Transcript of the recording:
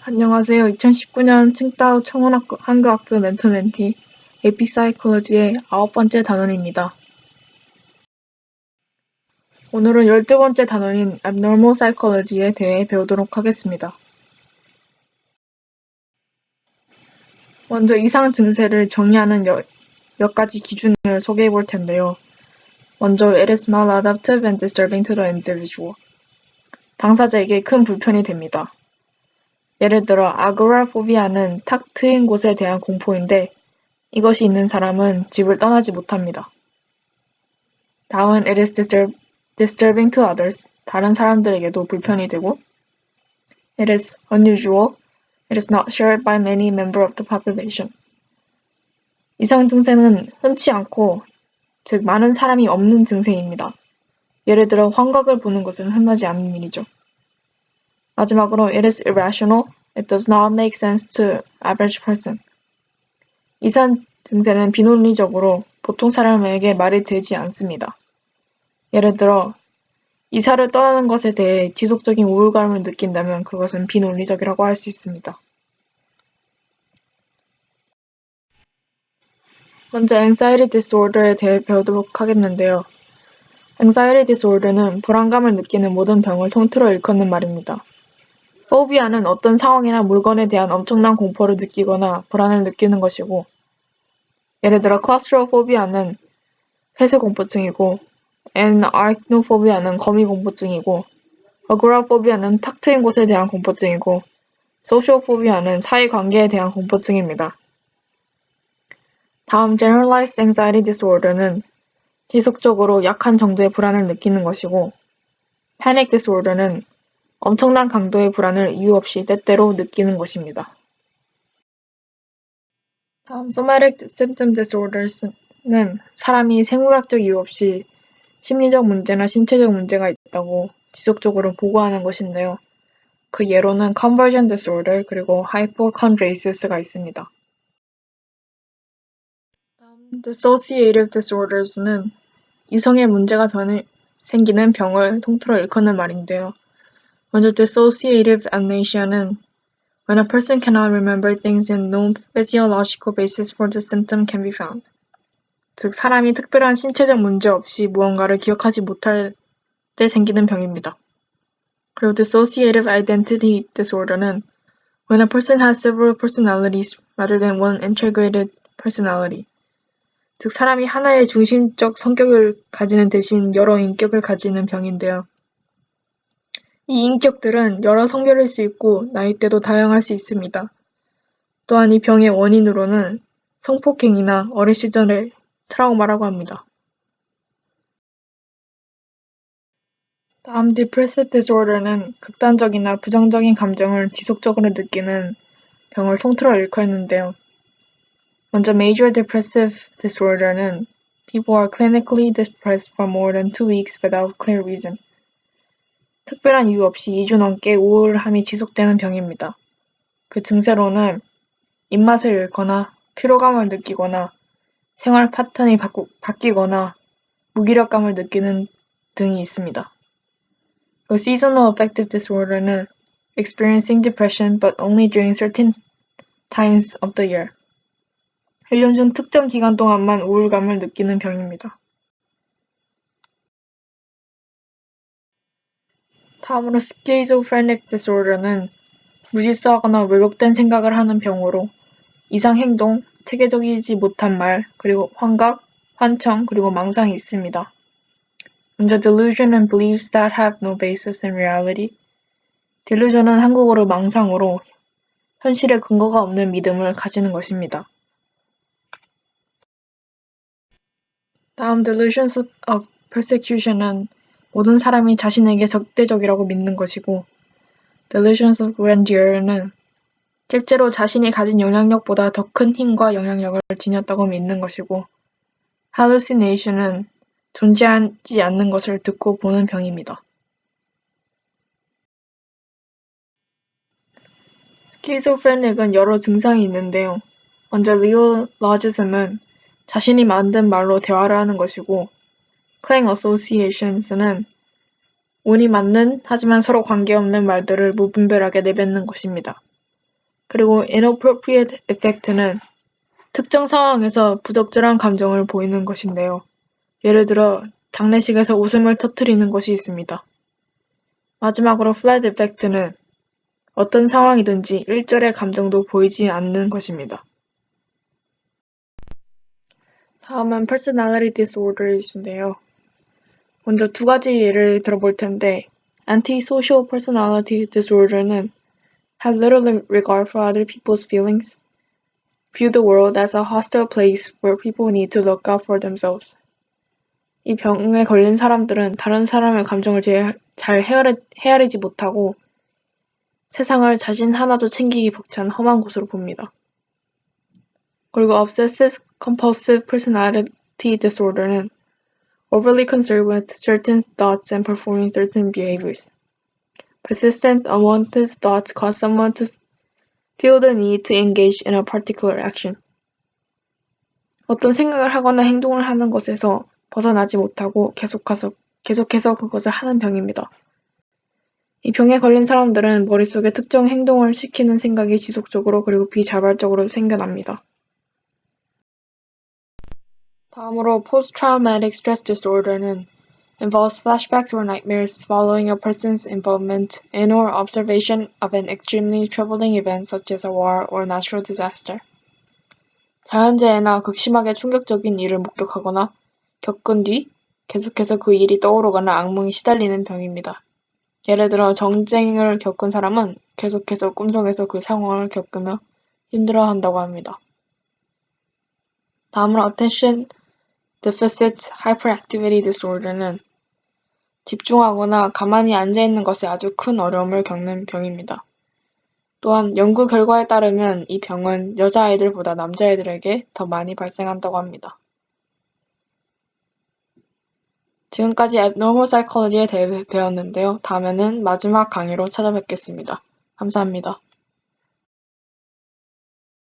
안녕하세요. 2019년 칭따오 한국학교 멘토-멘티 에피사이콜로지의 9번째 단원입니다. 오늘은 12번째 단원인 abnormal psychology에 대해 배우도록 하겠습니다. 먼저 이상 증세를 정의하는 몇 가지 기준을 소개해 볼 텐데요. 먼저 it is maladaptive and disturbing to the individual. 당사자에게 큰 불편이 됩니다. 예를 들어 아고라포비아는 탁 트인 곳에 대한 공포인데 이것이 있는 사람은 집을 떠나지 못합니다. 다음은 it is disturbing to others. 다른 사람들에게도 불편이 되고 it is unusual. It is not shared by many members of the population. 이상 증세는 흔치 않고 즉 많은 사람이 없는 증세입니다. 예를 들어 환각을 보는 것은 흔하지 않은 일이죠. 마지막으로 it is irrational. It does not make sense to average person. 이상 증세는 비논리적으로 보통 사람에게 말이 되지 않습니다. 예를 들어 이사를 떠나는 것에 대해 지속적인 우울감을 느낀다면 그것은 비논리적이라고 할 수 있습니다. 먼저 anxiety disorder에 대해 배우도록 하겠는데요. anxiety disorder는 불안감을 느끼는 모든 병을 통틀어 일컫는 말입니다. phobia는 어떤 상황이나 물건에 대한 엄청난 공포를 느끼거나 불안을 느끼는 것이고 예를 들어 claustrophobia는 폐쇄공포증이고 arachnophobia는 거미공포증이고 agoraphobia는 탁 트인 곳에 대한 공포증이고 social phobia는 사회관계에 대한 공포증입니다. 다음 generalized anxiety disorder는 지속적으로 약한 정도의 불안을 느끼는 것이고 panic disorder는 엄청난 강도의 불안을 이유 없이 때때로 느끼는 것입니다. 다음 somatic symptom disorders는 사람이 생물학적 이유 없이 심리적 문제나 신체적 문제가 있다고 지속적으로 보고하는 것인데요. 그 예로는 conversion disorder 그리고 hypochondriasis가 있습니다. 다음 dissociative disorders는 이성의 문제가 생기는 병을 통틀어 일컫는 말인데요. 먼저 dissociative amnesia는 when a person cannot remember things and no physiological basis for the symptom can be found. 즉 사람이 특별한 신체적 문제 없이 무언가를 기억하지 못할 때 생기는 병입니다. 그리고 dissociative identity disorder는 when a person has several personalities rather than one integrated personality. 즉 사람이 하나의 중심적 성격을 가지는 대신 여러 인격을 가지는 병인데요. 이 인격들은 여러 성별일 수 있고 나이대도 다양할 수 있습니다. 또한 이 병의 원인으로는 성폭행이나 어린 시절의 트라우마라고 합니다. 다음 depressive disorder는 극단적이나 부정적인 감정을 지속적으로 느끼는 병을 통틀어 일컫는데요. 먼저 major depressive disorder는 people are clinically depressed for more than 2 weeks without clear reason. 특별한 이유 없이 2주 넘게 우울함이 지속되는 병입니다. 그 증세로는 입맛을 잃거나 피로감을 느끼거나 생활 패턴이 바뀌거나 무기력감을 느끼는 등이 있습니다. 그리고 seasonal affective disorder는 experiencing depression but only during certain times of the year. 1년 중 특정 기간 동안만 우울감을 느끼는 병입니다. 다음으로 schizophrenic disorder는 무질서하거나 왜곡된 생각을 하는 병으로 이상 행동, 체계적이지 못한 말, 그리고 환각, 환청, 그리고 망상이 있습니다. 먼저 delusion and beliefs that have no basis in reality. delusion은 한국어로 망상으로 현실에 근거가 없는 믿음을 가지는 것입니다. 다음 delusions of persecution은 모든 사람이 자신에게 적대적이라고 믿는 것이고 delusions of grandeur는 실제로 자신이 가진 영향력보다 더 큰 힘과 영향력을 지녔다고 믿는 것이고 hallucination은 존재하지 않는 것을 듣고 보는 병입니다. 스키조프레닉은 여러 증상이 있는데요. 먼저 리올로지즘은 자신이 만든 말로 대화를 하는 것이고 클랭 어소시에이션스는 운이 맞는 하지만 서로 관계없는 말들을 무분별하게 내뱉는 것입니다. 그리고 inappropriate affect는 특정 상황에서 부적절한 감정을 보이는 것인데요. 예를 들어 장례식에서 웃음을 터뜨리는 것이 있습니다. 마지막으로 flat affect는 어떤 상황이든지 일절의 감정도 보이지 않는 것입니다. 다음은 personality disorders인데요. 먼저 두 가지 예를 들어볼 텐데 antisocial personality disorder는 have little regard for other people's feelings, view the world as a hostile place where people need to look out for themselves. 이 병에 걸린 사람들은 다른 사람의 감정을 잘 헤아리지 못하고 세상을 자신 하나도 챙기기 벅찬 험한 곳으로 봅니다. 그리고 obsessive compulsive personality disorder는 overly concerned with certain thoughts and performing certain behaviors. Persistent unwanted thoughts cause someone to feel the need to engage in a particular action. 어떤 생각을 하거나 행동을 하는 것에서 벗어나지 못하고 계속해서 그것을 하는 병입니다. 이 병에 걸린 사람들은 머릿속에 특정 행동을 시키는 생각이 지속적으로 그리고 비자발적으로 생겨납니다. 다음으로 post-traumatic stress disorder는 involves flashbacks or nightmares following a person's involvement in or observation of an extremely troubling event such as a war or natural disaster. 자연재해나 극심하게 충격적인 일을 목격하거나 겪은 뒤 계속해서 그 일이 떠오르거나 악몽에 시달리는 병입니다. 예를 들어 정쟁을 겪은 사람은 계속해서 꿈속에서 그 상황을 겪으며 힘들어한다고 합니다. 다음으로 attention deficit hyperactivity disorder는 집중하거나 가만히 앉아있는 것에 아주 큰 어려움을 겪는 병입니다. 또한 연구 결과에 따르면 이 병은 여자아이들보다 남자아이들에게 더 많이 발생한다고 합니다. 지금까지 abnormal psychology에 대해 배웠는데요. 다음에는 마지막 강의로 찾아뵙겠습니다. 감사합니다.